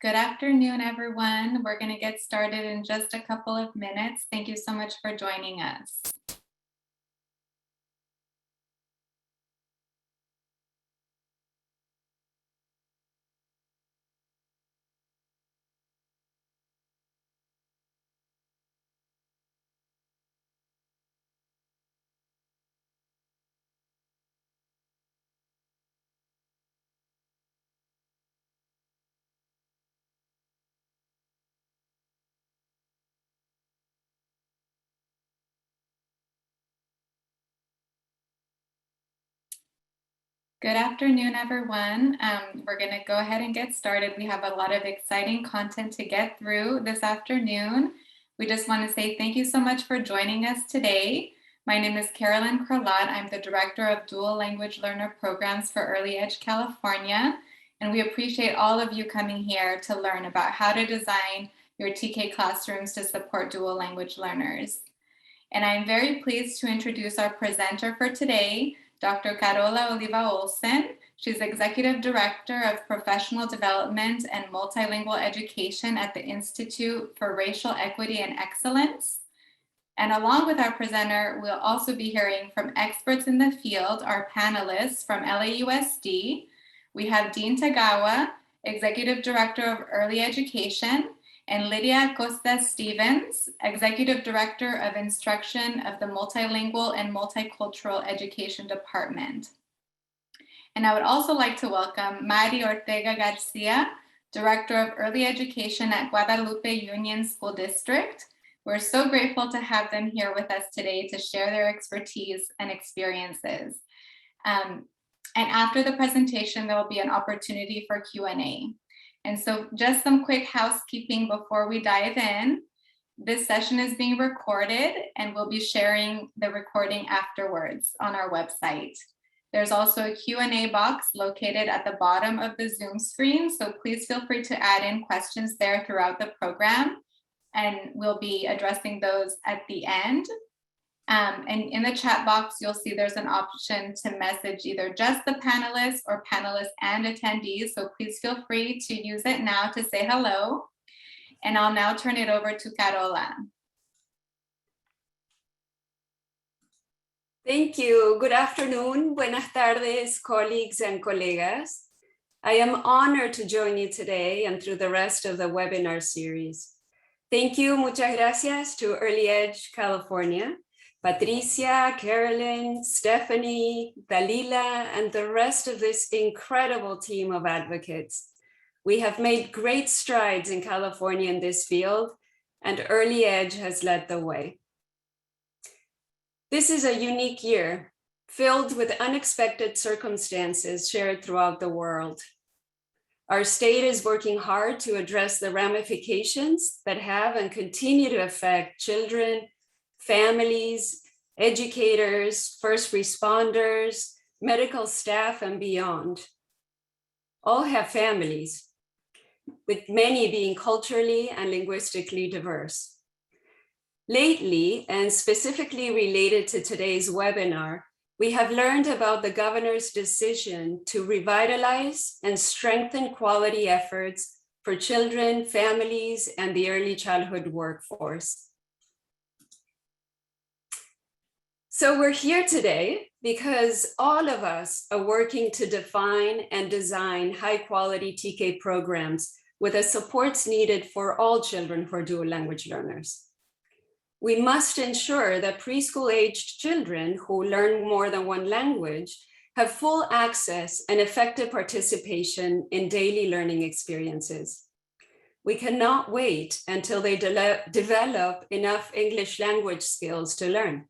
Good afternoon, everyone. We're going to get started in just a couple of minutes. Thank you so much for joining us. Good afternoon, everyone. We're going to go ahead and get started. We have a lot of exciting content to get through this afternoon. We just want to say thank you so much for joining us today. My name is Carolyn Crolot. I'm the Director of Dual Language Learner Programs for Early Edge California, and we appreciate all of you coming here to learn about how to design your TK classrooms to support dual language learners. And I'm very pleased to introduce our presenter for today, Dr. Carola Oliva-Olson. She's Executive Director of Professional Development and Multilingual Education at the Institute for Racial Equity and Excellence. And along with our presenter, we'll also be hearing from experts in the field, our panelists from LAUSD. We have Dean Tagawa, Executive Director of Early Education, and Lydia Acosta-Stevens, Executive Director of Instruction of the Multilingual and Multicultural Education Department. And I would also like to welcome Mari Ortega-Garcia, Director of Early Education at Guadalupe Union School District. We're so grateful to have them here with us today to share their expertise and experiences. And after the presentation, there will be an opportunity for Q&A. And so just some quick housekeeping before we dive in. This session is being recorded and we'll be sharing the recording afterwards on our website. There's also a Q&A box located at the bottom of the Zoom screen, so please feel free to add in questions there throughout the program, and we'll be addressing those at the end. And in the chat box, you'll see there's an option to message either just the panelists or panelists and attendees. So please feel free to use it now to say hello. And I'll now turn it over to Carola. Thank you. Good afternoon. Buenas tardes, colleagues and colegas. I am honored to join you today and through the rest of the webinar series. Thank you. Muchas gracias to Early Edge California, Patricia, Carolyn, Stephanie, Dalila, and the rest of this incredible team of advocates. We have made great strides in California in this field, and Early Edge has led the way. This is a unique year, filled with unexpected circumstances shared throughout the world. Our state is working hard to address the ramifications that have and continue to affect children, families, educators, first responders, medical staff, and beyond. All have families, with many being culturally and linguistically diverse. Lately, and specifically related to today's webinar, we have learned about the governor's decision to revitalize and strengthen quality efforts for children, families, and the early childhood workforce. So we're here today because all of us are working to define and design high-quality TK programs with the supports needed for all children who are dual language learners. We must ensure that preschool-aged children who learn more than one language have full access and effective participation in daily learning experiences. We cannot wait until they develop enough English language skills to learn.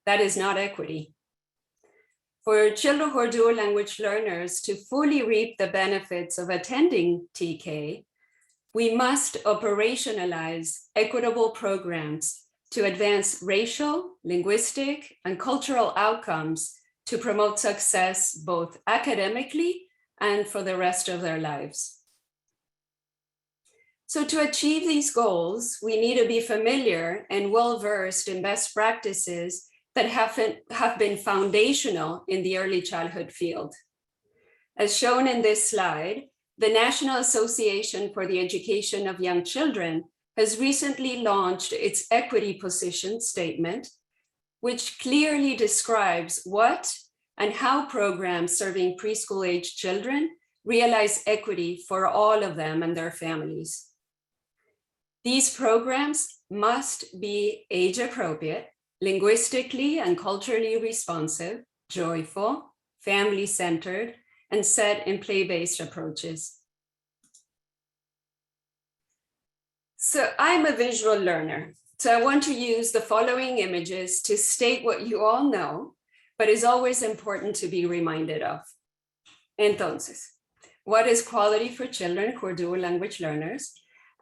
That is not equity. For children who are dual language learners to fully reap the benefits of attending TK, we must operationalize equitable programs to advance racial, linguistic, and cultural outcomes to promote success both academically and for the rest of their lives. So to achieve these goals, we need to be familiar and well-versed in best practices that have been foundational in the early childhood field. As shown in this slide, the National Association for the Education of Young Children has recently launched its equity position statement, which clearly describes what and how programs serving preschool-age children realize equity for all of them and their families. These programs must be age-appropriate, linguistically and culturally responsive, joyful, family-centered, and set in play-based approaches. So I'm a visual learner, so I want to use the following images to state what you all know, but is always important to be reminded of. Entonces, what is quality for children who are dual language learners?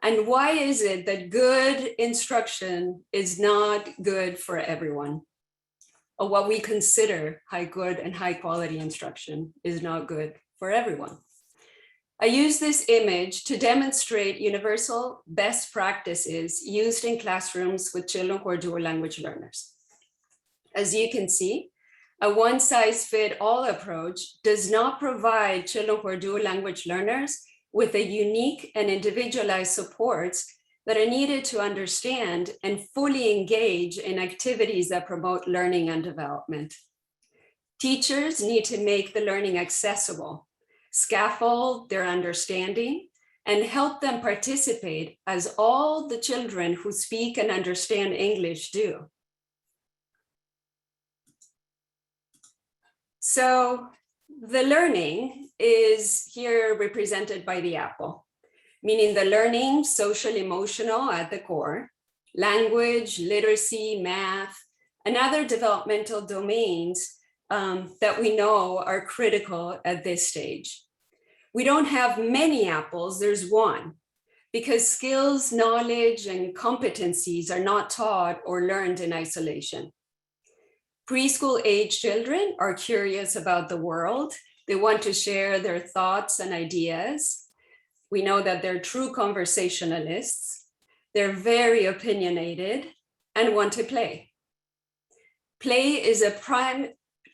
And why is it that good instruction is not good for everyone? Or what we consider high good and high quality instruction is not good for everyone. I use this image to demonstrate universal best practices used in classrooms with children who are dual language learners. As you can see, a one-size-fits-all approach does not provide children who are dual language learners with the unique and individualized supports that are needed to understand and fully engage in activities that promote learning and development. Teachers need to make the learning accessible, scaffold their understanding, and help them participate as all the children who speak and understand English do. So the learning is here represented by the apple, meaning the learning, social, emotional at the core, language, literacy, math, and other developmental domains that we know are critical at this stage. We don't have many apples, there's one, because skills, knowledge, and competencies are not taught or learned in isolation. Preschool age children are curious about the world. They want to share their thoughts and ideas. We know that they're true conversationalists. They're very opinionated and want to play. Play is a prime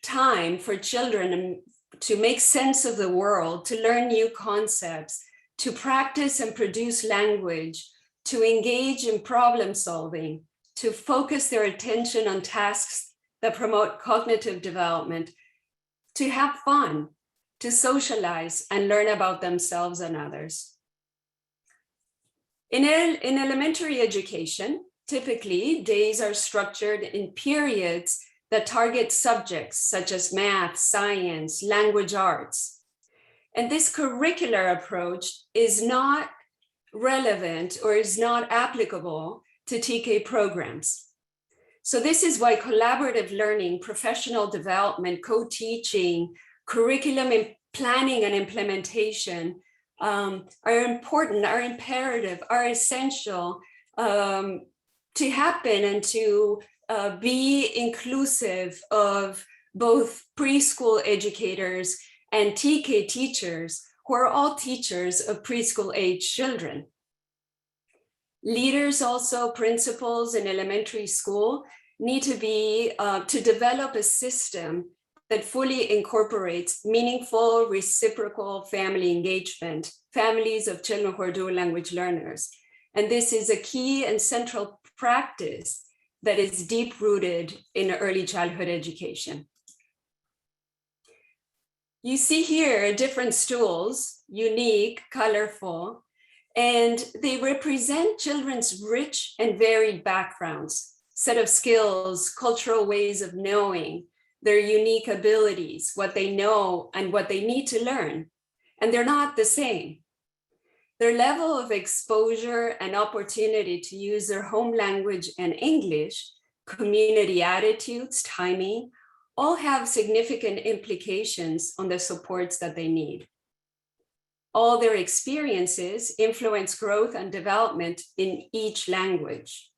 time for children to make sense of the world, to learn new concepts, to practice and produce language, to engage in problem solving, to focus their attention on tasks that promote cognitive development, to have fun, to socialize and learn about themselves and others. In elementary education, typically days are structured in periods that target subjects such as math, science, language arts. And this curricular approach is not relevant or is not applicable to TK programs. So this is why collaborative learning, professional development, co-teaching, curriculum planning and implementation are important, are imperative, are essential to happen and to be inclusive of both preschool educators and TK teachers who are all teachers of preschool age children. Leaders also, principals in elementary school need to be, to develop a system that fully incorporates meaningful reciprocal family engagement, families of children who are dual language learners. And this is a key and central practice that is deep rooted in early childhood education. You see here different stools, unique, colorful, and they represent children's rich and varied backgrounds, set of skills, cultural ways of knowing, their unique abilities, what they know and what they need to learn. And they're not the same. Their level of exposure and opportunity to use their home language and English, community attitudes, timing, all have significant implications on the supports that they need. All their experiences influence growth and development in each language.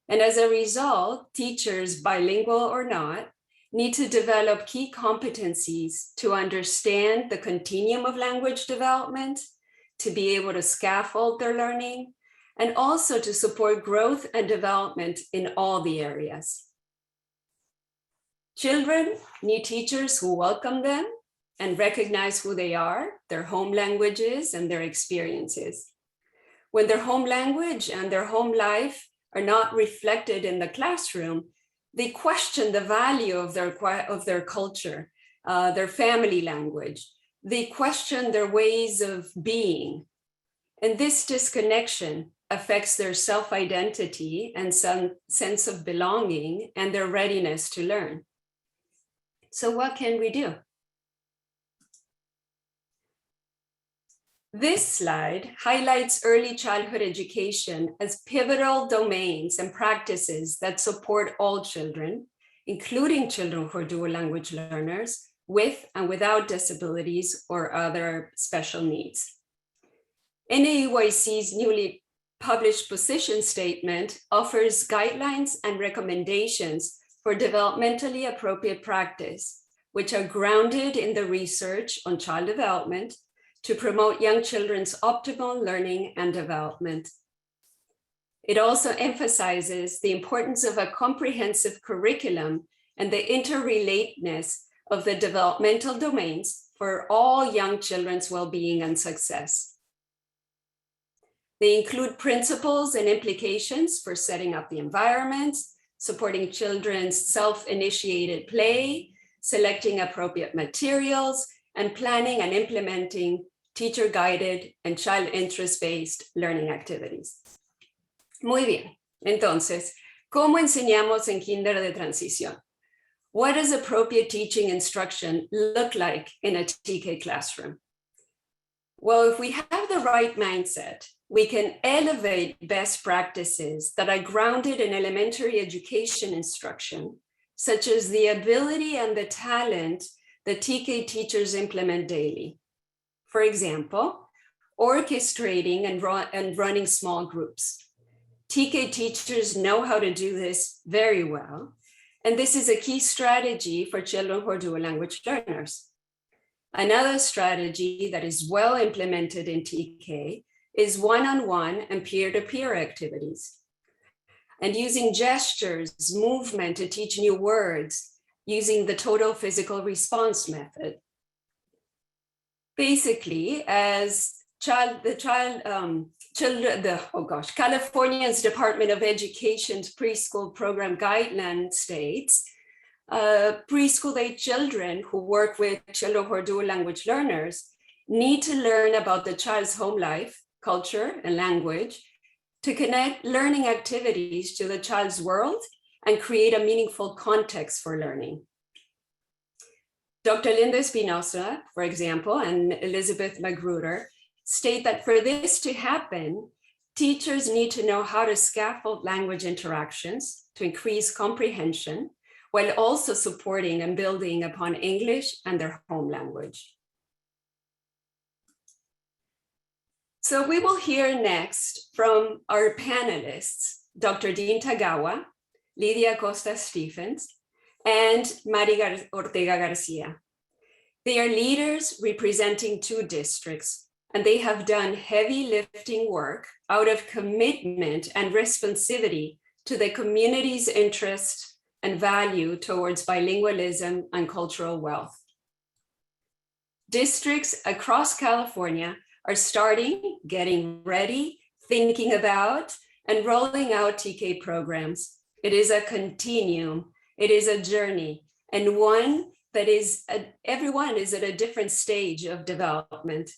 And as a result, teachers, bilingual or not, need to develop key competencies to understand the continuum of language development, to be able to scaffold their learning, and also to support growth and development in all the areas. Children need teachers who welcome them, and recognize who they are, their home languages, and their experiences. When their home language and their home life are not reflected in the classroom, they question the value of their culture, their family language. They question their ways of being. And this disconnection affects their self-identity and some sense of belonging and their readiness to learn. So what can we do? This slide highlights early childhood education as pivotal domains and practices that support all children, including children who are dual language learners, with and without disabilities or other special needs. NAEYC's newly published position statement offers guidelines and recommendations for developmentally appropriate practice, which are grounded in the research on child development to promote young children's optimal learning and development. It also emphasizes the importance of a comprehensive curriculum and the interrelatedness of the developmental domains for all young children's well-being and success. They include principles and implications for setting up the environment, supporting children's self-initiated play, selecting appropriate materials, and planning and implementing teacher-guided and child interest-based learning activities. Muy bien, entonces, ¿cómo enseñamos en kinder de transición? What does appropriate teaching instruction look like in a TK classroom? Well, if we have the right mindset, we can elevate best practices that are grounded in elementary education instruction, such as the ability and the talent that TK teachers implement daily. For example, orchestrating and running small groups. TK teachers know how to do this very well, and this is a key strategy for children who are dual language learners. Another strategy that is well implemented in TK is one-on-one and peer-to-peer activities. And using gestures, movement to teach new words, using the total physical response method. Basically, as California's Department of Education's preschool program guideline states, preschool-age children who work with children who are dual language learners need to learn about the child's home life, culture, and language to connect learning activities to the child's world and create a meaningful context for learning. Dr. Linda Espinosa, for example, and Elizabeth Magruder state that for this to happen, teachers need to know how to scaffold language interactions to increase comprehension, while also supporting and building upon English and their home language. So we will hear next from our panelists, Dr. Dean Tagawa, Lydia Costa-Stephens, and Mari Ortega Garcia. They are leaders representing 2 districts, and they have done heavy lifting work out of commitment and responsivity to the community's interest and value towards bilingualism and cultural wealth. Districts across California are starting, getting ready, thinking about, and rolling out TK programs. It is a continuum. It is a journey, and one that everyone is at a different stage of development.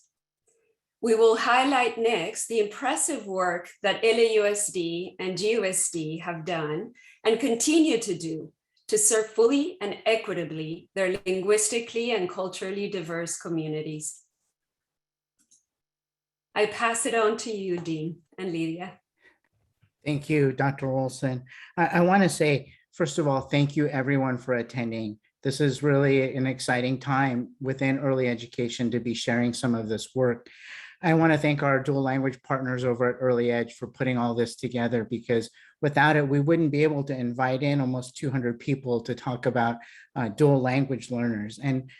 We will highlight next the impressive work that LAUSD and GUSD have done and continue to do to serve fully and equitably their linguistically and culturally diverse communities. I pass it on to you, Dean and Lydia. Thank you, Dr. Olson. I want to say, first of all, thank you everyone for attending. This is really an exciting time within early education to be sharing some of this work. I want to thank our dual language partners over at Early Edge for putting all this together, because without it, we wouldn't be able to invite in almost 200 people to talk about dual language learners. And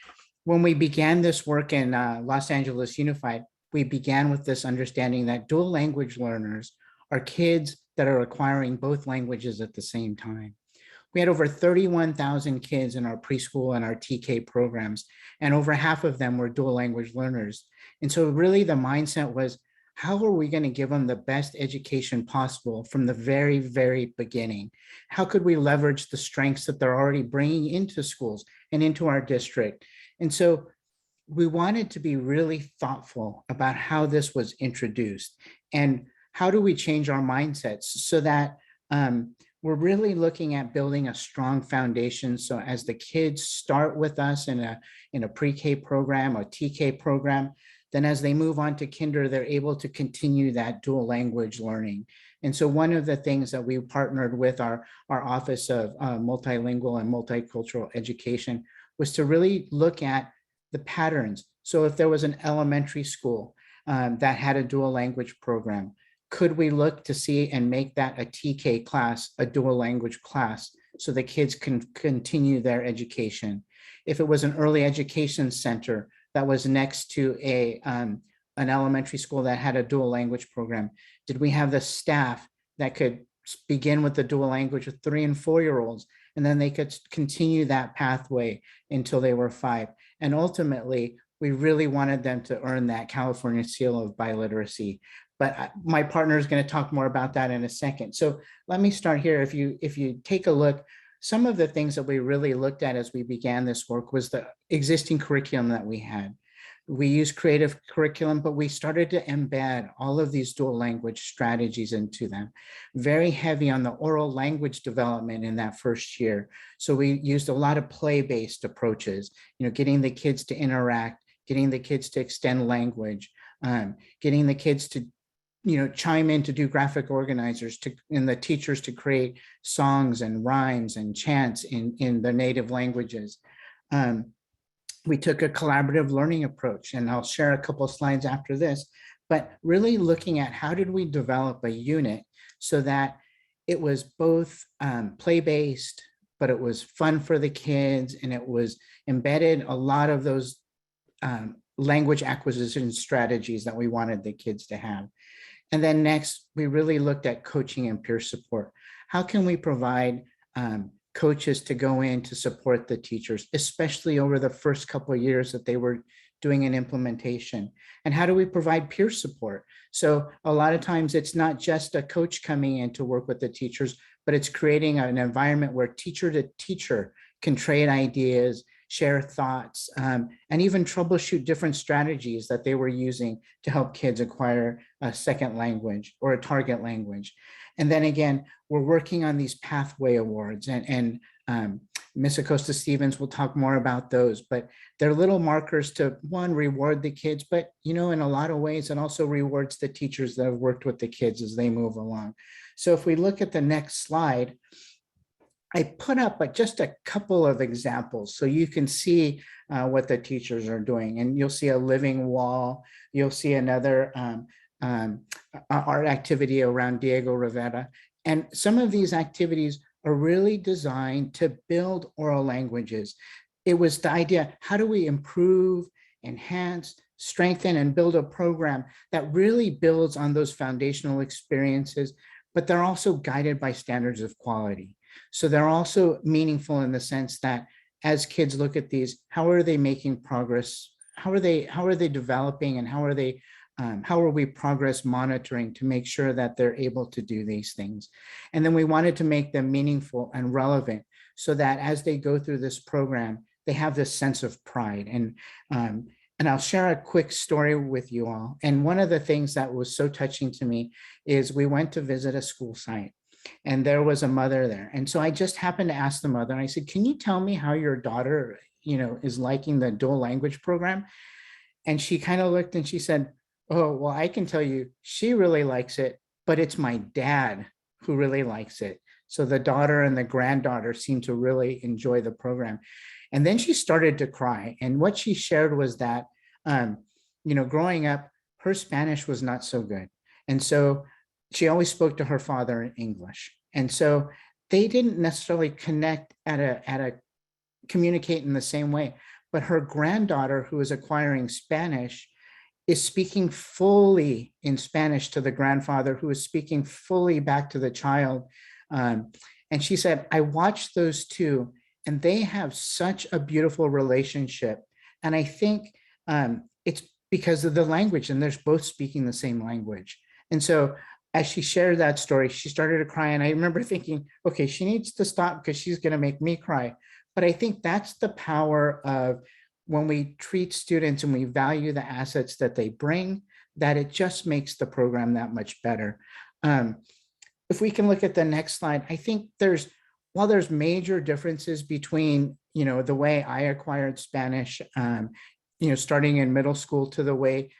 when we began this work in Los Angeles Unified, we began with this understanding that dual language learners are kids that are acquiring both languages at the same time. We had over 31,000 kids in our preschool and our TK programs, and over half of them were dual language learners. And so really the mindset was, how are we going to give them the best education possible from the very, very beginning? How could we leverage the strengths that they're already bringing into schools and into our district? And so we wanted to be really thoughtful about how this was introduced and how do we change our mindsets so that we're really looking at building a strong foundation. So as the kids start with us in a pre-K program or TK program, then as they move on to kinder, they're able to continue that dual language learning. And so one of the things that we partnered with our Office of Multilingual and Multicultural Education was to really look at the patterns. So if there was an elementary school that had a dual language program, could we look to see and make that a TK class, a dual language class, so the kids can continue their education? If it was an early education center that was next to an elementary school that had a dual language program, did we have the staff that could begin with the dual language with 3 and 4-year-olds, and then they could continue that pathway until they were 5? And ultimately, we really wanted them to earn that California seal of biliteracy. But my partner is going to talk more about that in a second. So let me start here. If you take a look, some of the things that we really looked at as we began this work was the existing curriculum that we had. We used creative curriculum, but we started to embed all of these dual language strategies into them. Very heavy on the oral language development in that first year. So we used a lot of play-based approaches, getting the kids to interact, getting the kids to extend language, getting the kids to chime in to do graphic organizers and the teachers to create songs and rhymes and chants in their native languages. We took a collaborative learning approach, and I'll share a couple of slides after this, but really looking at how did we develop a unit so that it was both play-based, but it was fun for the kids, and it was embedded a lot of those language acquisition strategies that we wanted the kids to have. And then next, we really looked at coaching and peer support. How can we provide coaches to go in to support the teachers, especially over the first couple of years that they were doing an implementation? And how do we provide peer support? So a lot of times it's not just a coach coming in to work with the teachers, but it's creating an environment where teacher to teacher can trade ideas, share thoughts, and even troubleshoot different strategies that they were using to help kids acquire a second language or a target language. And then again, we're working on these pathway awards, and Ms. Acosta Stevens will talk more about those, but they're little markers to, one, reward the kids, but in a lot of ways, it also rewards the teachers that have worked with the kids as they move along. So if we look at the next slide, I put up just a couple of examples so you can see what the teachers are doing. And you'll see a living wall. You'll see another art activity around Diego Rivera. And some of these activities are really designed to build oral languages. It was the idea, how do we improve, enhance, strengthen, and build a program that really builds on those foundational experiences, but they're also guided by standards of quality. So they're also meaningful in the sense that as kids look at these, how are they making progress? How are they developing, and how are we progress monitoring to make sure that they're able to do these things? And then we wanted to make them meaningful and relevant so that as they go through this program, they have this sense of pride. And I'll share a quick story with you all. And one of the things that was so touching to me is we went to visit a school site, and there was a mother there. And so I just happened to ask the mother, and I said, can you tell me how your daughter, is liking the dual language program? And she kind of looked and she said, oh, well, I can tell you, she really likes it, but it's my dad who really likes it. So the daughter and the granddaughter seem to really enjoy the program. And then she started to cry. And what she shared was that, growing up, her Spanish was not so good. And so she always spoke to her father in English. And so they didn't necessarily connect communicate in the same way. But her granddaughter, who is acquiring Spanish, is speaking fully in Spanish to the grandfather, who is speaking fully back to the child. And And she said, I watched those two and they have such a beautiful relationship. And I think it's because of the language, and they're both speaking the same language. And so as she shared that story, she started to cry. And I remember thinking, okay, she needs to stop because she's going to make me cry. But I think that's the power of when we treat students and we value the assets that they bring, that it just makes the program that much better. If we can look at the next slide, I think while there's major differences between, the way I acquired Spanish, starting in middle school to the way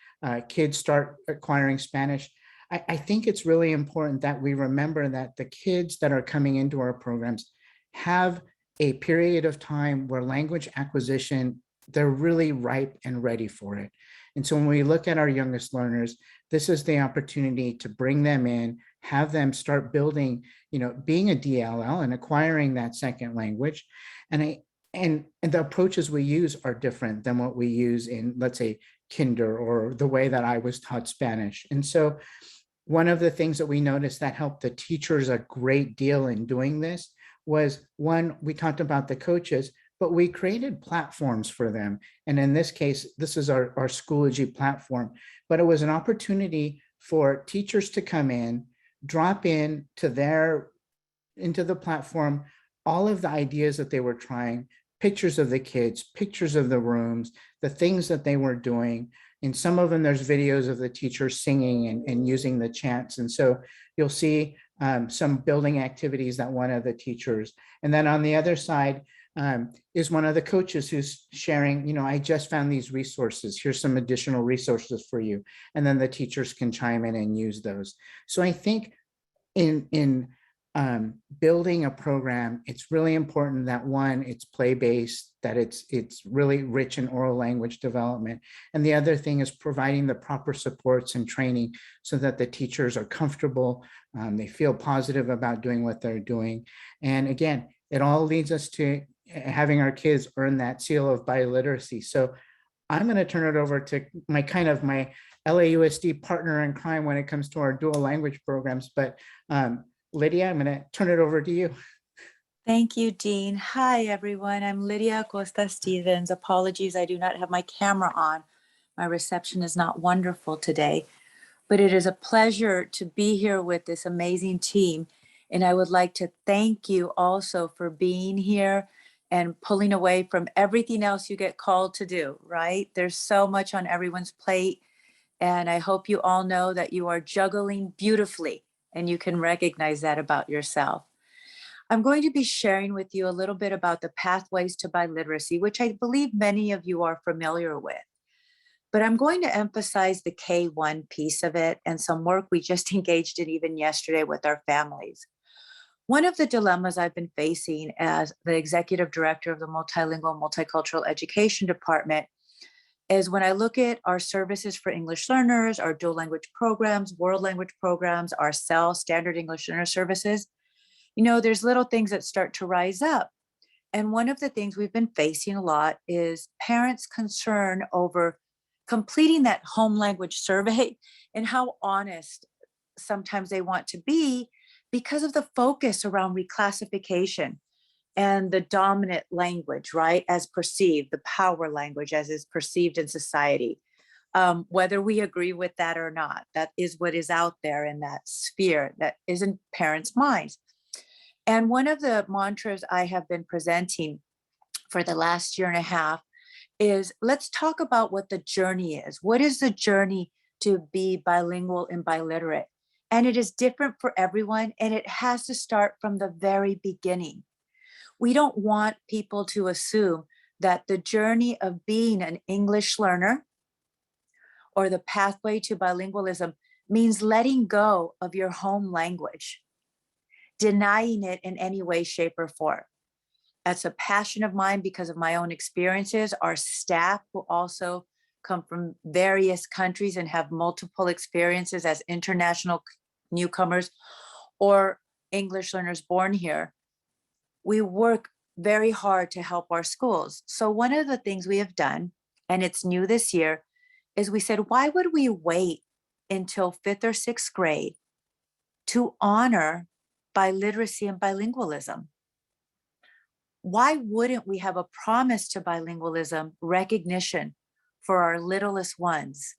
kids start acquiring Spanish, I think it's really important that we remember that the kids that are coming into our programs have a period of time where language acquisition, they're really ripe and ready for it. And so when we look at our youngest learners, this is the opportunity to bring them in, have them start building, being a DLL and acquiring that second language. And the approaches we use are different than what we use in, let's say, kinder, or the way that I was taught Spanish. And so one of the things that we noticed that helped the teachers a great deal in doing this was, one, we talked about the coaches, but we created platforms for them. And in this case, this is our Schoology platform, but it was an opportunity for teachers to come in, drop into the platform, all of the ideas that they were trying, pictures of the kids, pictures of the rooms, the things that they were doing. In some of them, there's videos of the teachers singing and using the chants. And so you'll see some building activities that one of the teachers, and then on the other side is one of the coaches who's sharing, I just found these resources. Here's some additional resources for you. And then the teachers can chime in and use those. So I think in building a program, it's really important that, one, it's play-based, that it's really rich in oral language development. And the other thing is providing the proper supports and training so that the teachers are comfortable, they feel positive about doing what they're doing. And again, it all leads us to having our kids earn that seal of biliteracy. So I'm going to turn it over to my LAUSD partner in crime when it comes to our dual language programs. But Lydia, I'm going to turn it over to you. Thank you, Dean. Hi, everyone. I'm Lydia Costa Stevens. Apologies, I do not have my camera on. My reception is not wonderful today, but it is a pleasure to be here with this amazing team. And I would like to thank you also for being here and pulling away from everything else you get called to do, right? There's so much on everyone's plate. And I hope you all know that you are juggling beautifully and you can recognize that about yourself. I'm going to be sharing with you a little bit about the pathways to biliteracy, which I believe many of you are familiar with. But I'm going to emphasize the K1 piece of it and some work we just engaged in even yesterday with our families. One of the dilemmas I've been facing as the executive director of the Multilingual Multicultural Education Department is when I look at our services for English learners, our dual language programs, world language programs, our CEL, Standard English Learner Services, there's little things that start to rise up. And one of the things we've been facing a lot is parents' concern over completing that home language survey and how honest sometimes they want to be because of the focus around reclassification and the dominant language, right, as perceived, the power language as is perceived in society. Whether we agree with that or not, that is what is out there in that sphere that is in parents' minds. And one of the mantras I have been presenting for the last year and a half is, let's talk about what the journey is. What is the journey to be bilingual and biliterate? And it is different for everyone, and it has to start from the very beginning. We don't want people to assume that the journey of being an English learner or the pathway to bilingualism means letting go of your home language, denying it in any way, shape, or form. That's a passion of mine because of my own experiences. Our staff who also come from various countries and have multiple experiences as international newcomers or English learners born here. We work very hard to help our schools. So one of the things we have done, and it's new this year, is we said, why would we wait until 5th or 6th grade to honor biliteracy and bilingualism. Why wouldn't we have a promise to bilingualism recognition for our littlest ones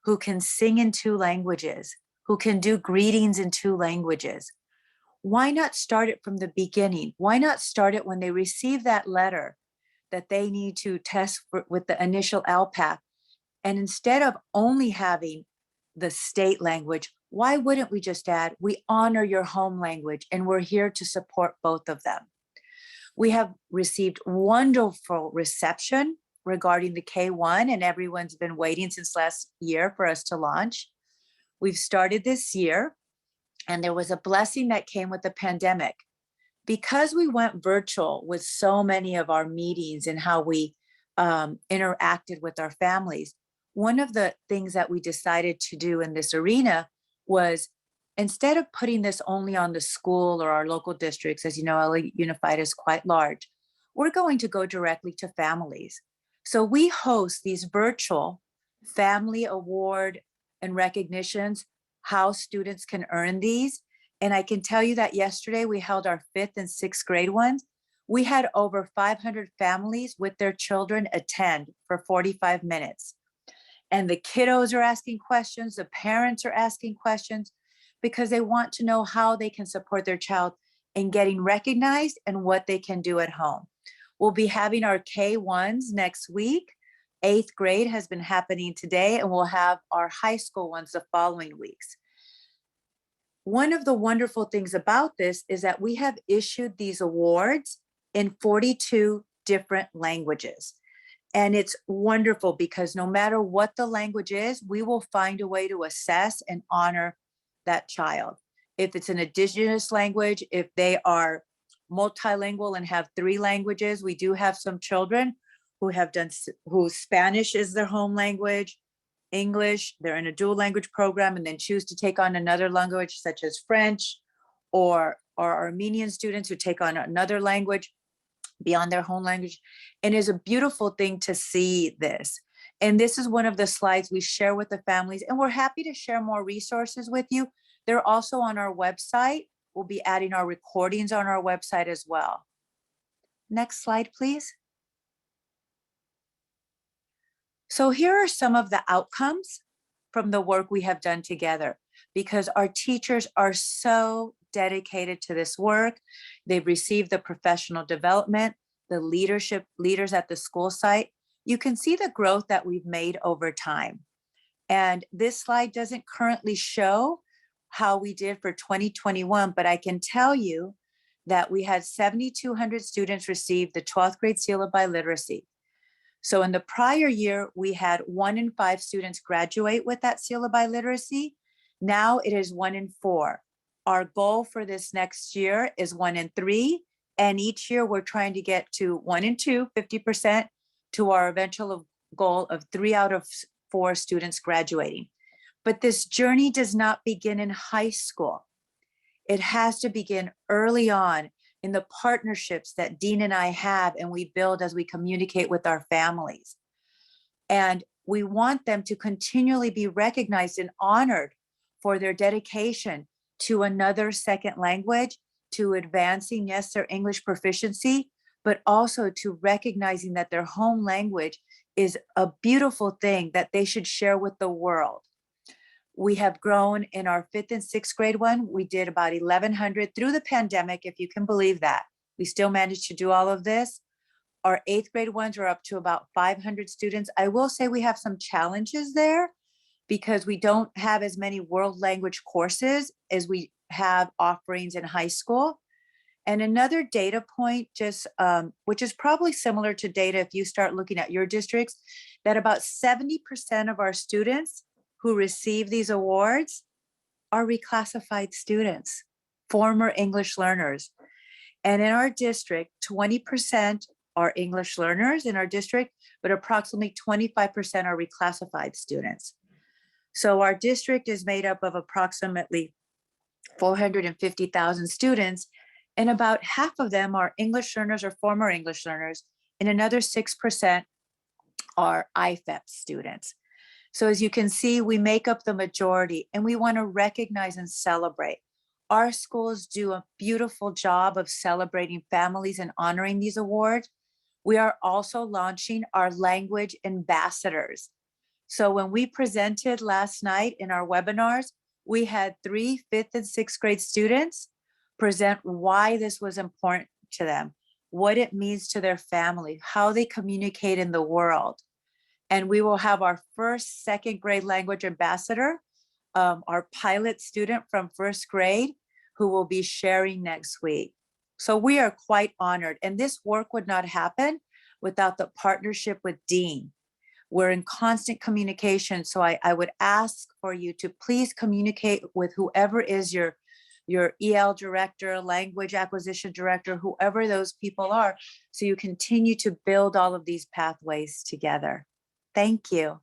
who can sing in 2 languages, who can do greetings in 2 languages? Why not start it from the beginning? Why not start it when they receive that letter that they need to test with the initial LPAC? And instead of only having the state language, why wouldn't we just add, we honor your home language and we're here to support both of them? We have received wonderful reception regarding the K1, and everyone's been waiting since last year for us to launch. We've started this year, and there was a blessing that came with the pandemic. Because we went virtual with so many of our meetings and how we interacted with our families, one of the things that we decided to do in this arena was, instead of putting this only on the school or our local districts, as you know, LA Unified is quite large, we're going to go directly to families. So we host these virtual family award and recognitions, how students can earn these. And I can tell you that yesterday we held our 5th and 6th grade ones. We had over 500 families with their children attend for 45 minutes. And the kiddos are asking questions, the parents are asking questions, because they want to know how they can support their child in getting recognized and what they can do at home. We'll be having our K1s next week. 8th grade has been happening today, and we'll have our high school ones the following weeks. One of the wonderful things about this is that we have issued these awards in 42 different languages. And it's wonderful because no matter what the language is, we will find a way to assess and honor that child. If it's an indigenous language, if they are multilingual and have 3 languages, we do have some children who Spanish is their home language, English, they're in a dual language program, and then choose to take on another language such as French, or Armenian students who take on another language beyond their home language. And it's a beautiful thing to see this. And this is one of the slides we share with the families, and we're happy to share more resources with you. They're also on our website. We'll be adding our recordings on our website as well. Next slide, please. So here are some of the outcomes from the work we have done together, because our teachers are so dedicated to this work. They've received the professional development, the leaders at the school site. You can see the growth that we've made over time. And this slide doesn't currently show how we did for 2021, but I can tell you that we had 7,200 students receive the 12th grade seal of biliteracy. So in the prior year, we had 1 in 5 students graduate with that seal of biliteracy. Now it is 1 in 4. Our goal for this next year is 1 in 3. And each year we're trying to get to 1 in 2, 50%, to our eventual goal of 3 out of 4 students graduating. But this journey does not begin in high school. It has to begin early on in the partnerships that Dean and I have and we build as we communicate with our families. And we want them to continually be recognized and honored for their dedication to another second language, to advancing, yes, their English proficiency, but also to recognizing that their home language is a beautiful thing that they should share with the world. We have grown in our 5th and 6th grade one. We did about 1,100 through the pandemic, if you can believe that. We still managed to do all of this. Our 8th grade ones are up to about 500 students. I will say we have some challenges there because we don't have as many world language courses as we have offerings in high school. And another data point, just which is probably similar to data if you start looking at your districts, that about 70% of our students who receive these awards are reclassified students, former English learners. And in our district, 20% are English learners in our district, but approximately 25% are reclassified students. So our district is made up of approximately 450,000 students, and about half of them are English learners or former English learners, and another 6% are IFEP students. So as you can see, we make up the majority, and we want to recognize and celebrate Our schools do a beautiful job of celebrating families and honoring these awards. We are also launching our language ambassadors. So when we presented last night in our webinars, we had 3 5th and 6th grade students present why this was important to them, what it means to their family, how they communicate in the world. And we will have our first 2nd grade language ambassador, our pilot student from 1st grade, who will be sharing next week. So we are quite honored. And this work would not happen without the partnership with Dean. We're in constant communication. So I would ask for you to please communicate with whoever is your EL director, language acquisition director, whoever those people are, so you continue to build all of these pathways together. Thank you.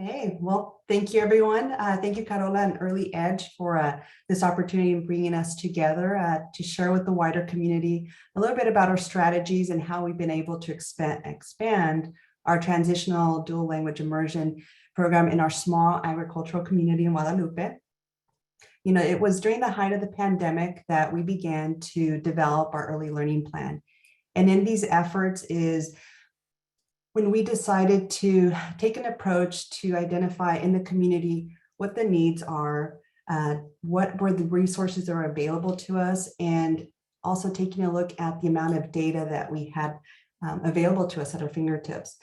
Okay, well, thank you, everyone. Thank you, Carola and Early Edge, for this opportunity and bringing us together to share with the wider community a little bit about our strategies and how we've been able to expand our transitional dual language immersion program in our small agricultural community in Guadalupe. You know, it was during the height of the pandemic that we began to develop our early learning plan. And in these efforts is when we decided to take an approach to identify in the community what the needs are, what were the resources that are available to us, and also taking a look at the amount of data that we had available to us at our fingertips.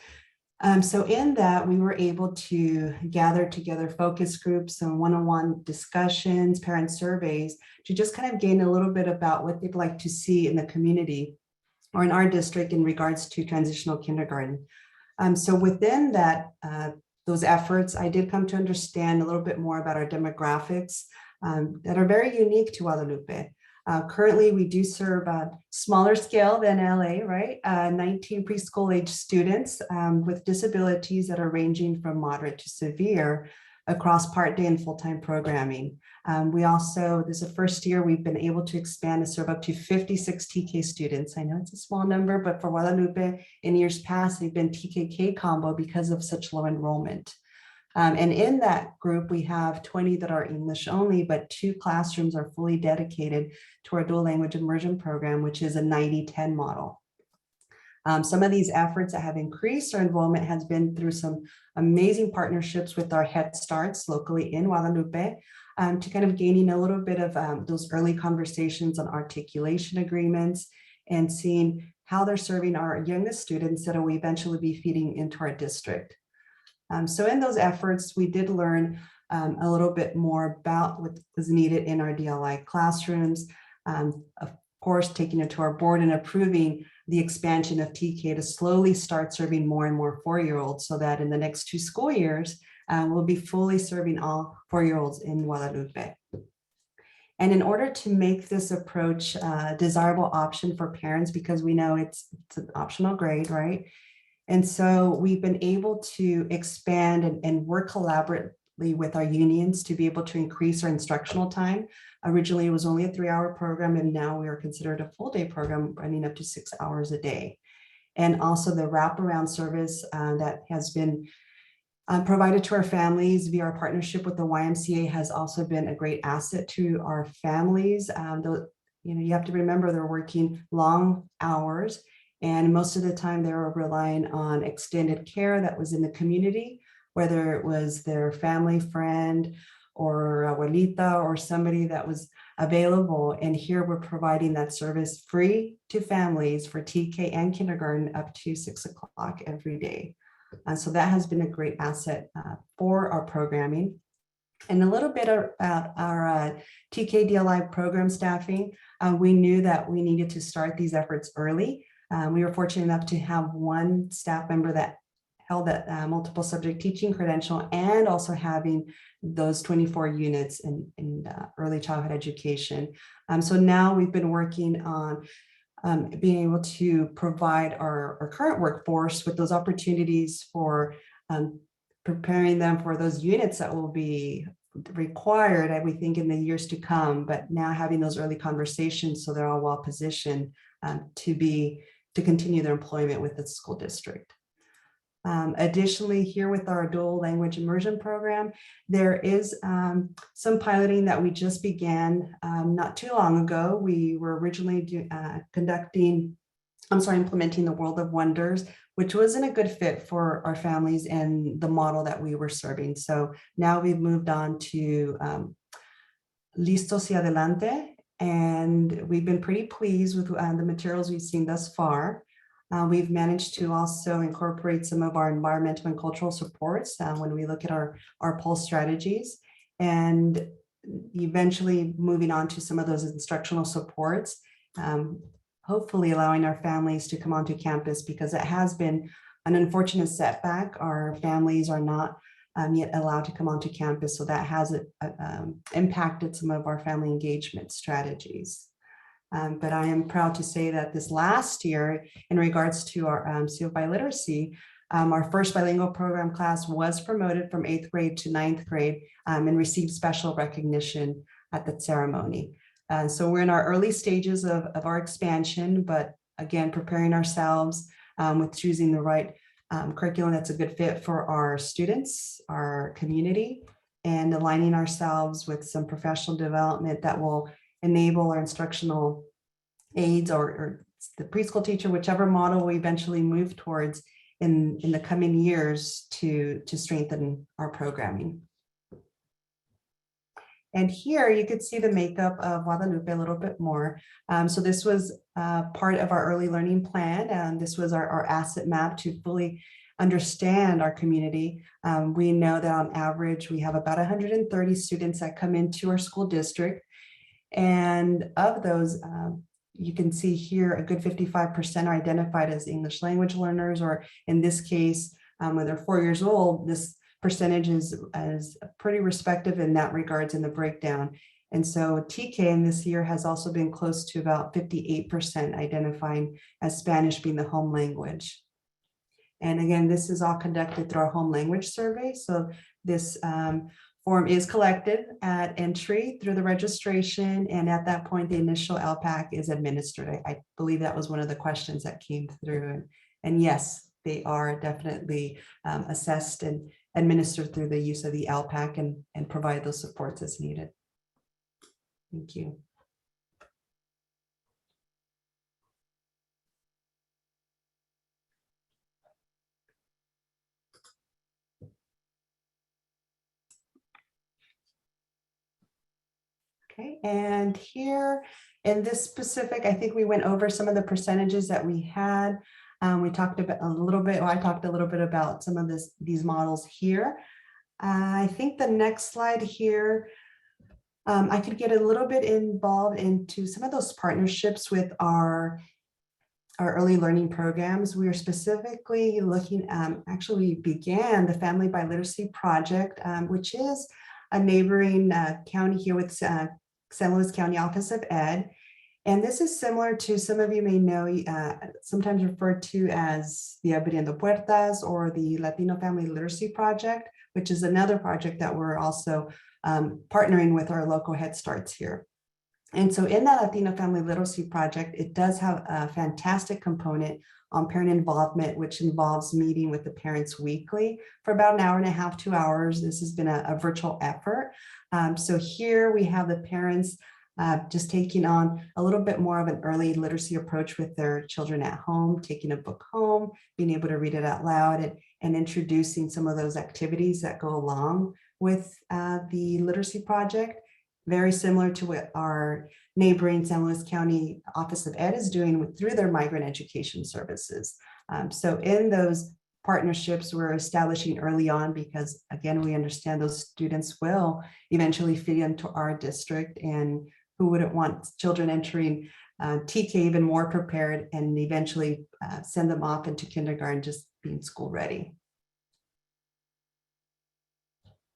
So in that, we were able to gather together focus groups and one-on-one discussions, parent surveys, to just kind of gain a little bit about what they'd like to see in the community or in our district in regards to transitional kindergarten. So within that, those efforts, I did come to understand a little bit more about our demographics that are very unique to Guadalupe. Currently, we do serve a smaller scale than LA, right? 19 preschool age students with disabilities that are ranging from moderate to severe across part-day and full-time programming. We also, this is the first year we've been able to expand to serve up to 56 TK students. I know it's a small number, but for Guadalupe, in years past, they've been TKK combo because of such low enrollment. And in that group, we have 20 that are English only, but 2 classrooms are fully dedicated to our dual language immersion program, which is a 90-10 model. Some of these efforts that have increased our enrollment has been through some amazing partnerships with our Head Starts locally in Guadalupe, to kind of gaining a little bit of those early conversations on articulation agreements and seeing how they're serving our youngest students that will eventually be feeding into our district. So in those efforts, we did learn a little bit more about what was needed in our DLI classrooms. Of course, taking it to our board and approving the expansion of TK to slowly start serving more and more 4-year-olds, so that in the next 2 school years, we'll be fully serving all 4-year-olds in Guadalupe. And in order to make this approach a desirable option for parents, because we know it's an optional grade, right? And so we've been able to expand and work collaboratively with our unions to be able to increase our instructional time. Originally, it was only a 3-hour program, and now we are considered a full-day program running up to 6 hours a day. And also the wraparound service that has been provided to our families via our partnership with the YMCA has also been a great asset to our families. You have to remember they're working long hours, and most of the time they were relying on extended care that was in the community, whether it was their family friend or abuelita or somebody that was available. And here we're providing that service free to families for TK and kindergarten up to 6 o'clock every day. So that has been a great asset for our programming. And a little bit about our TK DLI program staffing. We knew that we needed to start these efforts early. We were fortunate enough to have 1 staff member that held that multiple subject teaching credential, and also having those 24 units in early childhood education. So now we've been working on being able to provide our current workforce with those opportunities for preparing them for those units that will be required, we think, in the years to come, but now having those early conversations so they're all well positioned to continue their employment with the school district. Additionally, here with our dual language immersion program, there is some piloting that we just began not too long ago. We were originally implementing the World of Wonders, which wasn't a good fit for our families and the model that we were serving. So now we've moved on to Listos y Adelante, and we've been pretty pleased with the materials we've seen thus far. We've managed to also incorporate some of our environmental and cultural supports when we look at our pulse strategies, and eventually moving on to some of those instructional supports, hopefully allowing our families to come onto campus, because it has been an unfortunate setback. Our families are not yet allowed to come onto campus, so that has impacted some of our family engagement strategies. But I am proud to say that this last year, in regards to our seal of biliteracy, our first bilingual program class was promoted from 8th grade to 9th grade and received special recognition at the ceremony. So we're in our early stages of our expansion, but again, preparing ourselves with choosing the right curriculum that's a good fit for our students, our community, and aligning ourselves with some professional development that will enable our instructional aides or the preschool teacher, whichever model we eventually move towards in the coming years to strengthen our programming. And here you could see the makeup of Guadalupe a little bit more. So this was part of our early learning plan, and this was our asset map to fully understand our community. We know that on average, we have about 130 students that come into our school district. And of those, you can see here a good 55% are identified as English language learners, or in this case, when they're 4 years old, this percentage is pretty respective in that regards in the breakdown. And so TK in this year has also been close to about 58% identifying as Spanish being the home language. And again, this is all conducted through our home language survey. So this form is collected at entry through the registration, and at that point, the initial LPAC is administered. I believe that was one of the questions that came through. And yes, they are definitely assessed and administered through the use of the LPAC and provide those supports as needed. Thank you. Okay, and here in this specific, I think we went over some of the percentages that we had. We talked about a little bit, or I talked a little bit about some of these models here. I think the next slide here, I could get a little bit involved into some of those partnerships with our early learning programs. We are specifically looking, actually we began the Family Biliteracy Project, which is a neighboring county here with San Luis County Office of Ed. And this is similar to, some of you may know, sometimes referred to as the Abriendo Puertas or the Latino Family Literacy Project, which is another project that we're also partnering with our local Head Starts here. And so in that Latino Family Literacy Project, it does have a fantastic component on parent involvement, which involves meeting with the parents weekly for about an hour and a half, 2 hours. This has been a virtual effort. So here we have the parents just taking on a little bit more of an early literacy approach with their children at home, taking a book home, being able to read it out loud, and introducing some of those activities that go along with the literacy project. Very similar to what our neighboring San Luis County Office of Ed is doing through their migrant education services. So in those partnerships we're establishing early on, because again, we understand those students will eventually fit into our district, and who wouldn't want children entering TK even more prepared and eventually send them off into kindergarten just being school ready.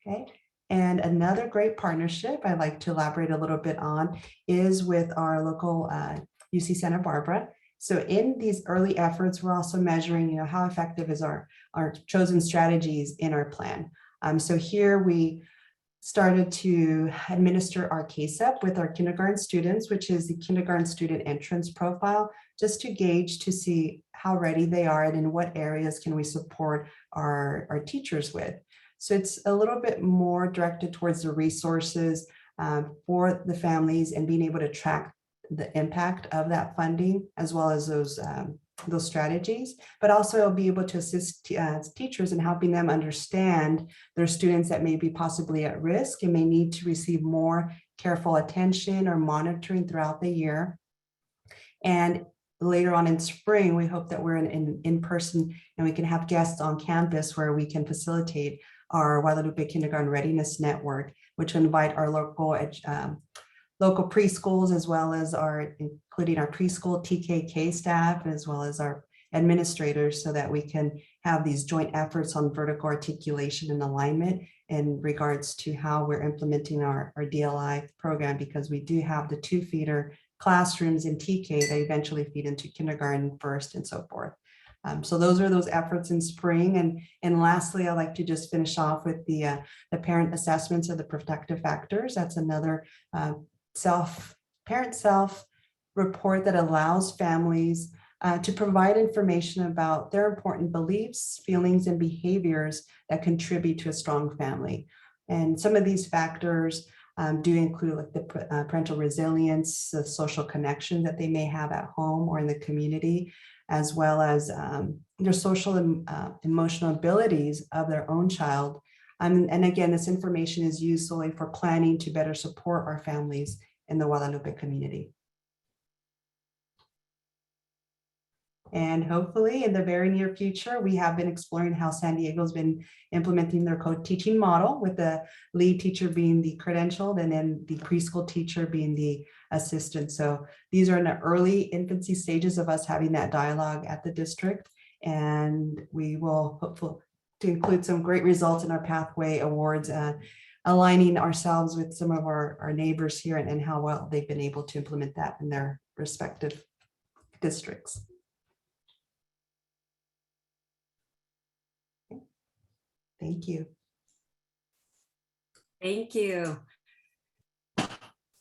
Okay. And another great partnership I'd like to elaborate a little bit on is with our local UC Santa Barbara. So in these early efforts, we're also measuring, how effective is our chosen strategies in our plan. So here we started to administer our CASEP with our kindergarten students, which is the kindergarten student entrance profile, just to gauge to see how ready they are and in what areas can we support our teachers with. So it's a little bit more directed towards the resources for the families and being able to track the impact of that funding, as well as those strategies, but also be able to assist teachers in helping them understand their students that may be possibly at risk and may need to receive more careful attention or monitoring throughout the year. And later on in spring, we hope that we're in person and we can have guests on campus where we can facilitate our Guadalupe Kindergarten Readiness Network, which will invite our local preschools, as well as including our preschool TKK staff, as well as our administrators, so that we can have these joint efforts on vertical articulation and alignment in regards to how we're implementing our DLI program, because we do have the 2 feeder classrooms in TK that eventually feed into kindergarten first and so forth. So those are those efforts in spring. And lastly, I'd like to just finish off with the parent assessments of the protective factors. That's another parent self report that allows families to provide information about their important beliefs, feelings, and behaviors that contribute to a strong family. And some of these factors do include like the parental resilience, the social connection that they may have at home or in the community, as well as their social and emotional abilities of their own child. And again, this information is used solely for planning to better support our families in the Guadalupe community. And hopefully in the very near future, we have been exploring how San Diego's been implementing their co-teaching model, with the lead teacher being the credentialed and then the preschool teacher being the assistant. So these are in the early infancy stages of us having that dialogue at the district. And we will hopefully to include some great results in our pathway awards, aligning ourselves with some of our neighbors here and how well they've been able to implement that in their respective districts. Thank you. Thank you.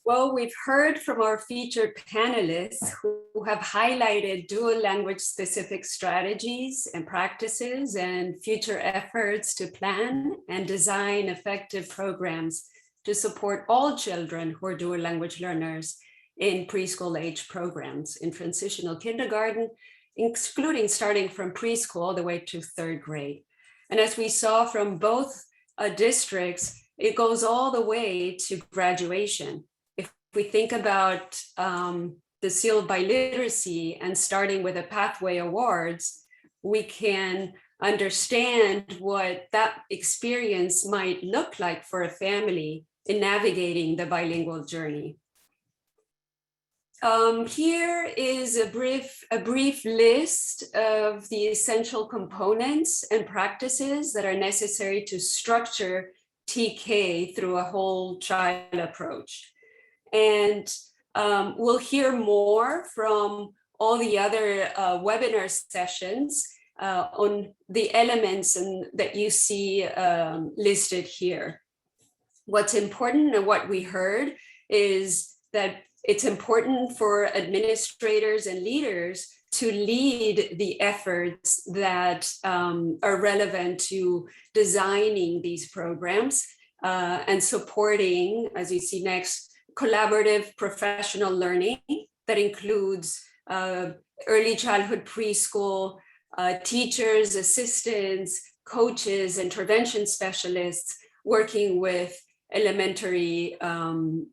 Well, we've heard from our featured panelists who have highlighted dual language specific strategies and practices and future efforts to plan and design effective programs to support all children who are dual language learners in preschool age programs in transitional kindergarten, including starting from preschool all the way to 3rd grade. And as we saw from both districts, it goes all the way to graduation. If we think about the seal of biliteracy and starting with the pathway awards, we can understand what that experience might look like for a family in navigating the bilingual journey. Here is a brief list of the essential components and practices that are necessary to structure TK through a whole child approach. And we'll hear more from all the other webinar sessions on the elements that you see listed here. What's important and what we heard is that it's important for administrators and leaders to lead the efforts that are relevant to designing these programs and supporting, as you see next, collaborative professional learning that includes early childhood preschool, teachers, assistants, coaches, intervention specialists working with elementary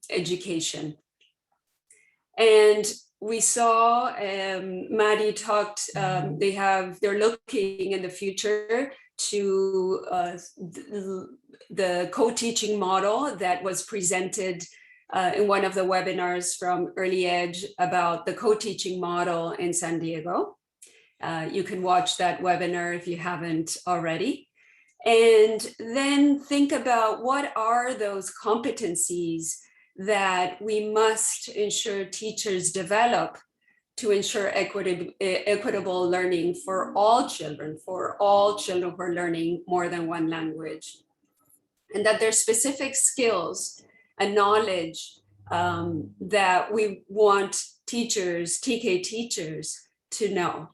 education. And we saw, Maddie talked, they're looking in the future to the co-teaching model that was presented in one of the webinars from Early Edge about the co-teaching model in San Diego. You can watch that webinar if you haven't already. And then think about what are those competencies that we must ensure teachers develop to ensure equitable learning for all children who are learning more than one language. and that there's specific skills and knowledge that we want teachers, TK teachers, to know,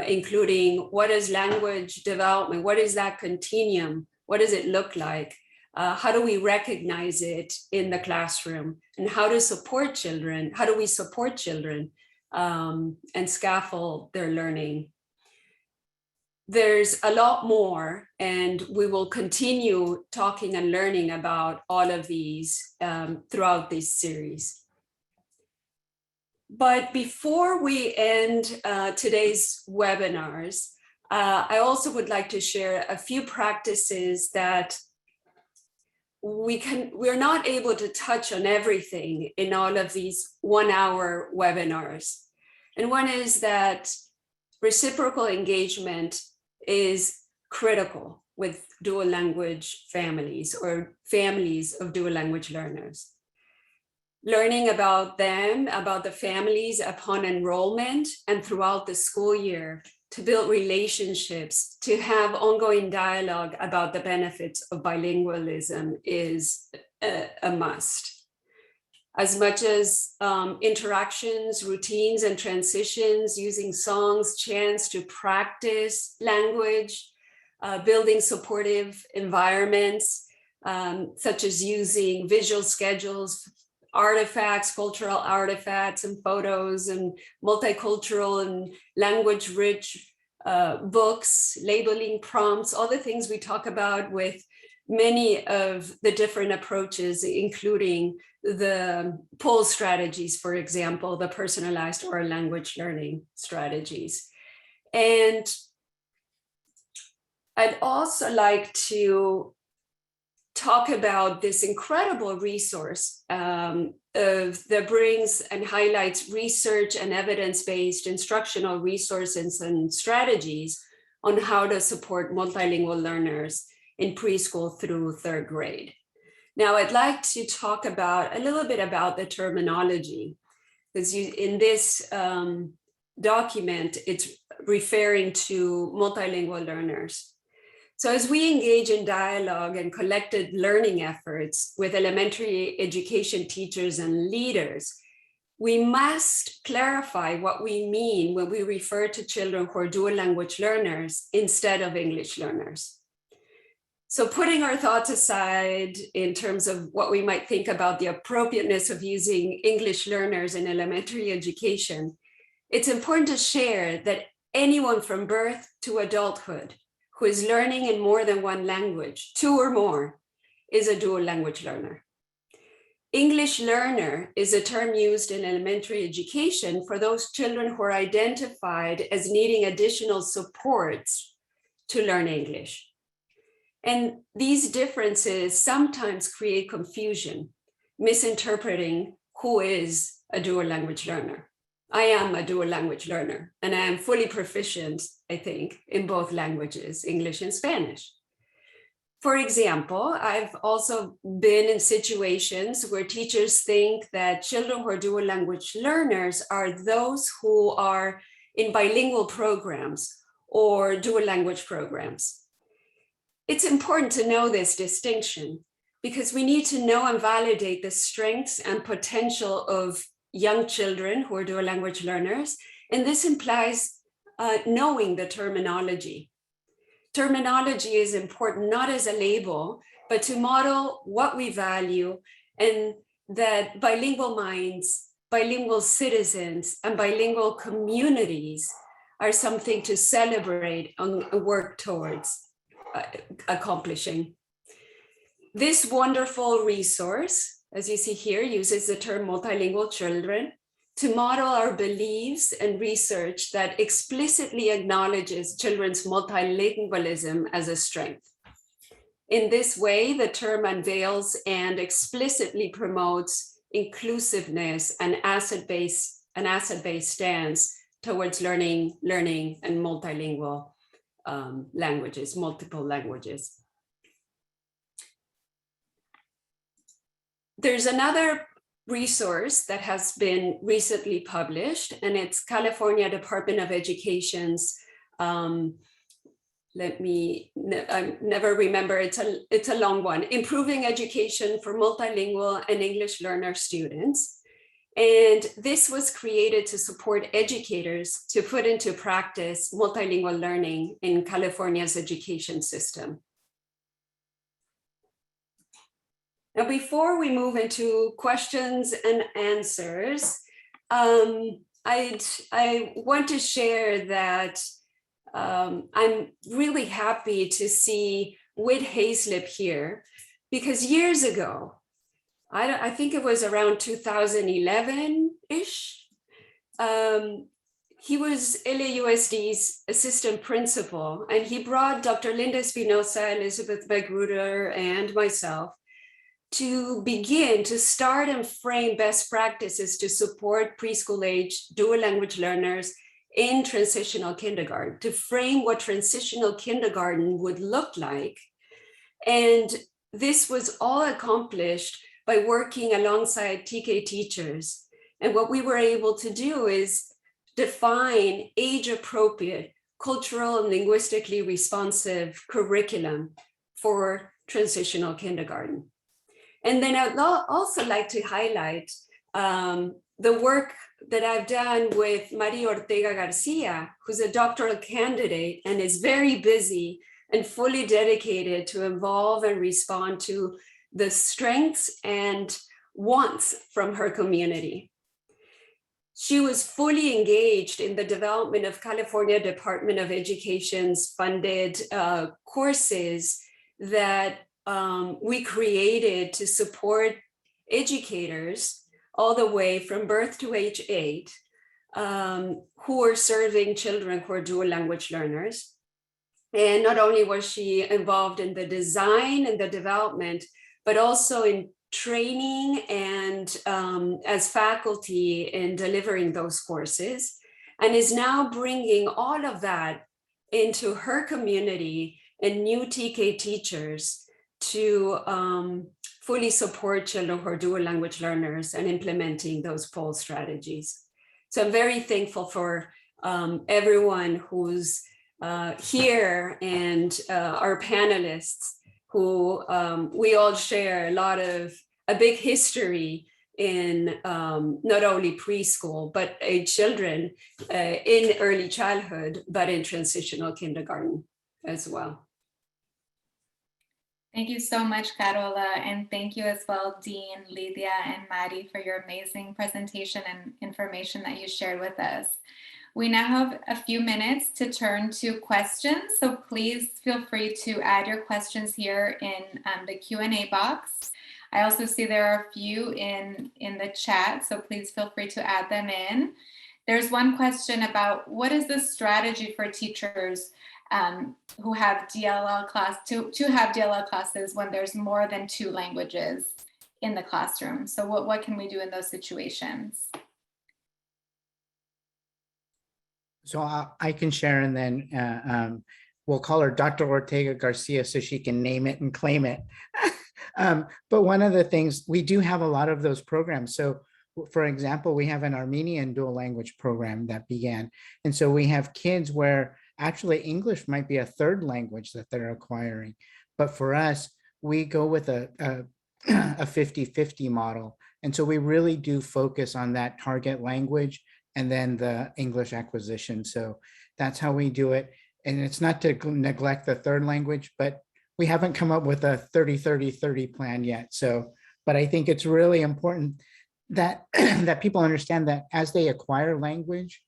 including what is language development, what is that continuum, what does it look like, how do we recognize it in the classroom, and how to support children, how do we support children and scaffold their learning. There's a lot more, and we will continue talking and learning about all of these throughout this series. But before we end today's webinars, I also would like to share a few practices that we're not able to touch on everything in all of these 1-hour webinars. And one is that reciprocal engagement is critical with dual language families or families of dual language learners. Learning about them, about the families upon enrollment and throughout the school year, to build relationships, to have ongoing dialogue about the benefits of bilingualism is a must. As much as interactions, routines, and transitions, using songs, chants to practice language, building supportive environments, such as using visual schedules, artifacts, cultural artifacts and photos, and multicultural and language-rich books, labeling prompts, all the things we talk about with many of the different approaches, including the pull strategies, for example, the personalized oral language learning strategies. And I'd also like to talk about this incredible resource that brings and highlights research and evidence-based instructional resources and strategies on how to support multilingual learners in preschool through 3rd grade. Now, I'd like to talk about a little bit about the terminology, because in this document, it's referring to multilingual learners. So as we engage in dialogue and collected learning efforts with elementary education teachers and leaders, we must clarify what we mean when we refer to children who are dual language learners instead of English learners. So putting our thoughts aside in terms of what we might think about the appropriateness of using English learners in elementary education, it's important to share that anyone from birth to adulthood who is learning in more than one language, 2 or more, is a dual language learner. English learner is a term used in elementary education for those children who are identified as needing additional supports to learn English. And these differences sometimes create confusion, misinterpreting who is a dual language learner. I am a dual language learner, and I am fully proficient, I think, in both languages, English and Spanish. For example, I've also been in situations where teachers think that children who are dual language learners are those who are in bilingual programs or dual language programs. It's important to know this distinction because we need to know and validate the strengths and potential of young children who are dual language learners. And this implies knowing the terminology. Terminology is important not as a label, but to model what we value, and that bilingual minds, bilingual citizens, and bilingual communities are something to celebrate and work towards accomplishing. This wonderful resource, as you see here, uses the term multilingual children to model our beliefs and research that explicitly acknowledges children's multilingualism as a strength. In this way, the term unveils and explicitly promotes inclusiveness and asset-based stance towards learning and multilingual languages, multiple languages. There's another resource that has been recently published, and it's California Department of Education's I never remember, it's a long one. Improving education for multilingual and English learner students. And this was created to support educators to put into practice multilingual learning in California's education system. Now, before we move into questions and answers, I want to share that I'm really happy to see Whit Hayslip here, because years ago, I think it was around 2011-ish, he was LAUSD's assistant principal, and he brought Dr. Linda Espinosa, Elizabeth Magruder, and myself to begin to start and frame best practices to support preschool age dual language learners in transitional kindergarten, to frame what transitional kindergarten would look like. And this was all accomplished by working alongside TK teachers. And what we were able to do is define age-appropriate, cultural and linguistically responsive curriculum for transitional kindergarten. And then I'd also like to highlight the work that I've done with Maria Ortega Garcia, who's a doctoral candidate and is very busy and fully dedicated to involve and respond to the strengths and wants from her community. She was fully engaged in the development of California Department of Education's funded courses that we created to support educators all the way from birth to age 8 who are serving children who are dual language learners. And not only was she involved in the design and the development, but also in training and as faculty in delivering those courses, and is now bringing all of that into her community and new TK teachers to fully support children who are dual language learners and implementing those POL strategies. So I'm very thankful for everyone who's here and our panelists who we all share a big history in not only preschool, but children in early childhood, but in transitional kindergarten as well. Thank you so much, Carola, and thank you as well, Dean, Lydia, and Maddie, for your amazing presentation and information that you shared with us. We now have a few minutes to turn to questions, so please feel free to add your questions here in the Q&A box. I also see there are a few in the chat, so please feel free to add them in. There's one question about what is the strategy for teachers who have DLL class to have DLL classes when there's more than 2 languages in the classroom? So what can we do in those situations? So I can share, and then we'll call her Dr. Ortega Garcia so she can name it and claim it. But one of the things, we do have a lot of those programs. So for example, we have an Armenian dual language program that began. And so we have kids where actually English might be a 3rd language that they're acquiring. But for us, we go with a 50-50 model. And so we really do focus on that target language and then the English acquisition. So that's how we do it. And it's not to neglect the 3rd language, but we haven't come up with a 30-30-30 plan yet. So, but I think it's really important that, that people understand that as they acquire language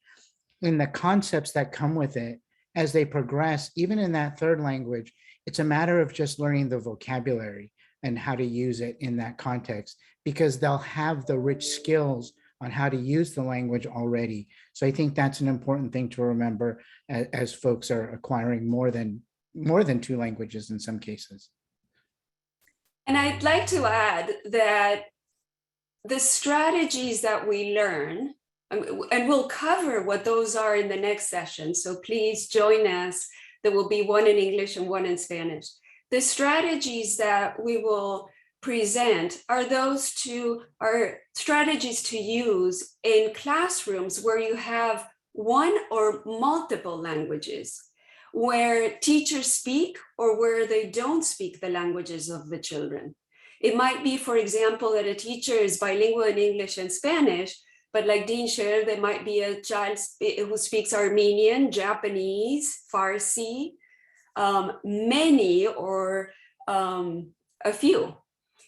and the concepts that come with it, as they progress, even in that 3rd language, it's a matter of just learning the vocabulary and how to use it in that context, because they'll have the rich skills on how to use the language already. So I think that's an important thing to remember as folks are acquiring more than 2 languages in some cases. And I'd like to add that the strategies that we learn, and we'll cover what those are in the next session, so please join us. There will be one in English and one in Spanish. The strategies that we will present are strategies to use in classrooms where you have one or multiple languages, where teachers speak or where they don't speak the languages of the children. It might be, for example, that a teacher is bilingual in English and Spanish, but like Dean shared, there might be a child who speaks Armenian, Japanese, Farsi, many or a few.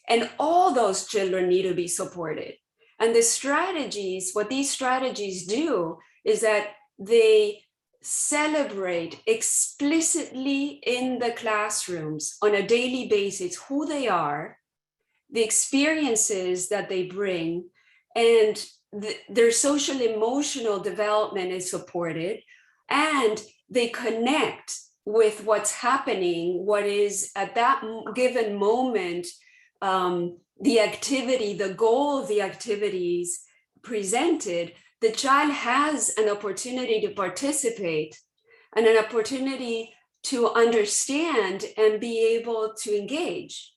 And all those children need to be supported. And the strategies, what these strategies do is that they celebrate explicitly in the classrooms on a daily basis who they are, the experiences that they bring, and their social emotional development is supported, and they connect with what's happening, what is at that given moment, the activity, the goal of the activities presented. The child has an opportunity to participate and an opportunity to understand and be able to engage.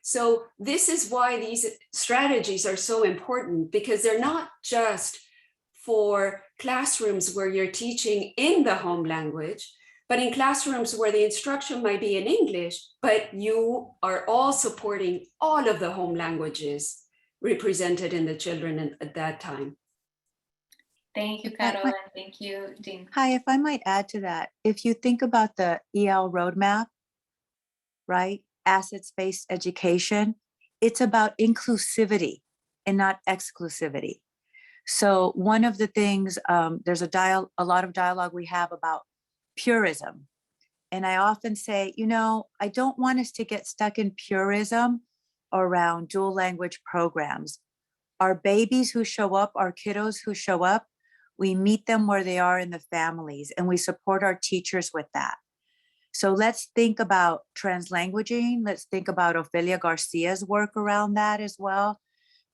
So this is why these strategies are so important, because they're not just for classrooms where you're teaching in the home language, but in classrooms where the instruction might be in English, but you are all supporting all of the home languages represented in the children at that time. Thank you, Carol, and thank you, Dean. Hi, if I might add to that, if you think about the EL roadmap, right? Assets-based education, it's about inclusivity and not exclusivity. So one of the things, there's a lot of dialogue we have about purism. And I often say, you know, I don't want us to get stuck in purism around dual language programs. Our babies who show up, our kiddos who show up, we meet them where they are in the families, and we support our teachers with that. So let's think about translanguaging. Let's think about Ofelia Garcia's work around that as well,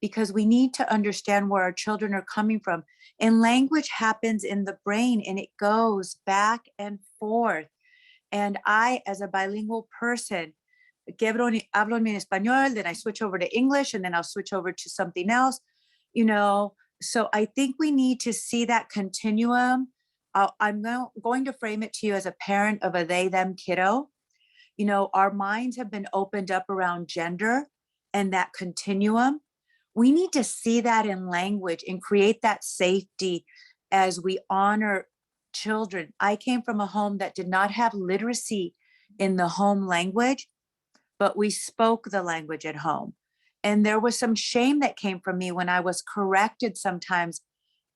because we need to understand where our children are coming from. And language happens in the brain, and it goes back and forth. And I, as a bilingual person, hablo en español, then I switch over to English, and then I'll switch over to something else, you know. So I think we need to see that continuum. I'm going to frame it to you as a parent of a they, them kiddo. You know, our minds have been opened up around gender and that continuum. We need to see that in language and create that safety as we honor children. I came from a home that did not have literacy in the home language, but we spoke the language at home. And there was some shame that came from me when I was corrected sometimes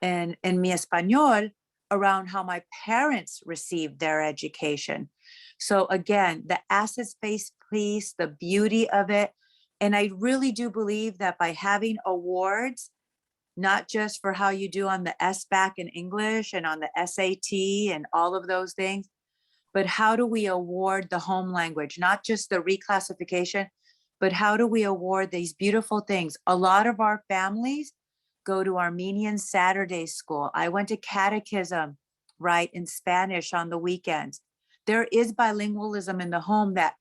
in mi español around how my parents received their education. So again, the assets-based piece, the beauty of it. And I really do believe that by having awards, not just for how you do on the SBAC in English and on the SAT and all of those things, but how do we award the home language, not just the reclassification, but how do we award these beautiful things? A lot of our families go to Armenian Saturday school. I went to catechism, right, in Spanish on the weekends. There is bilingualism in the home that,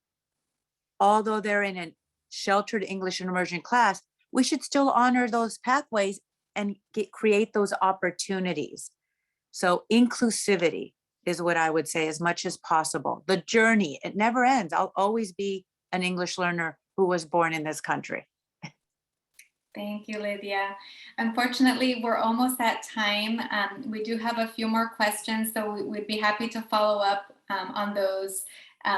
although they're in a sheltered English and immersion class, we should still honor those pathways and create those opportunities. So inclusivity is what I would say as much as possible. The journey, it never ends. I'll always be an English learner who was born in this country. Thank you, Lydia. Unfortunately, we're almost at time. We do have a few more questions, so we'd be happy to follow up on those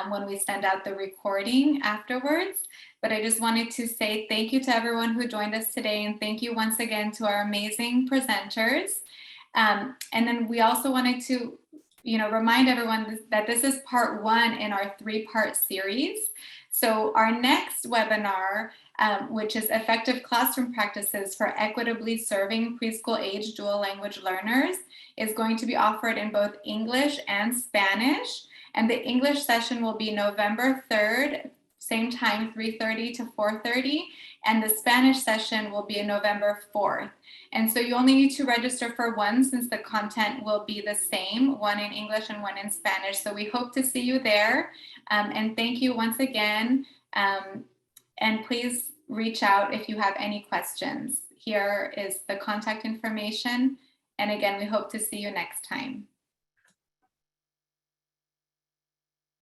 when we send out the recording afterwards. But I just wanted to say thank you to everyone who joined us today, and thank you once again to our amazing presenters. And then we also wanted to remind everyone that this is part 1 in our 3-part series. So our next webinar, which is Effective Classroom Practices for Equitably Serving Preschool Age Dual Language Learners, is going to be offered in both English and Spanish. And the English session will be November 3rd, same time, 3:30 to 4:30. And the Spanish session will be November 4th. And so you only need to register for one, since the content will be the same, one in English and one in Spanish. So we hope to see you there. And thank you once again. And please reach out if you have any questions. Here is the contact information. And again, we hope to see you next time.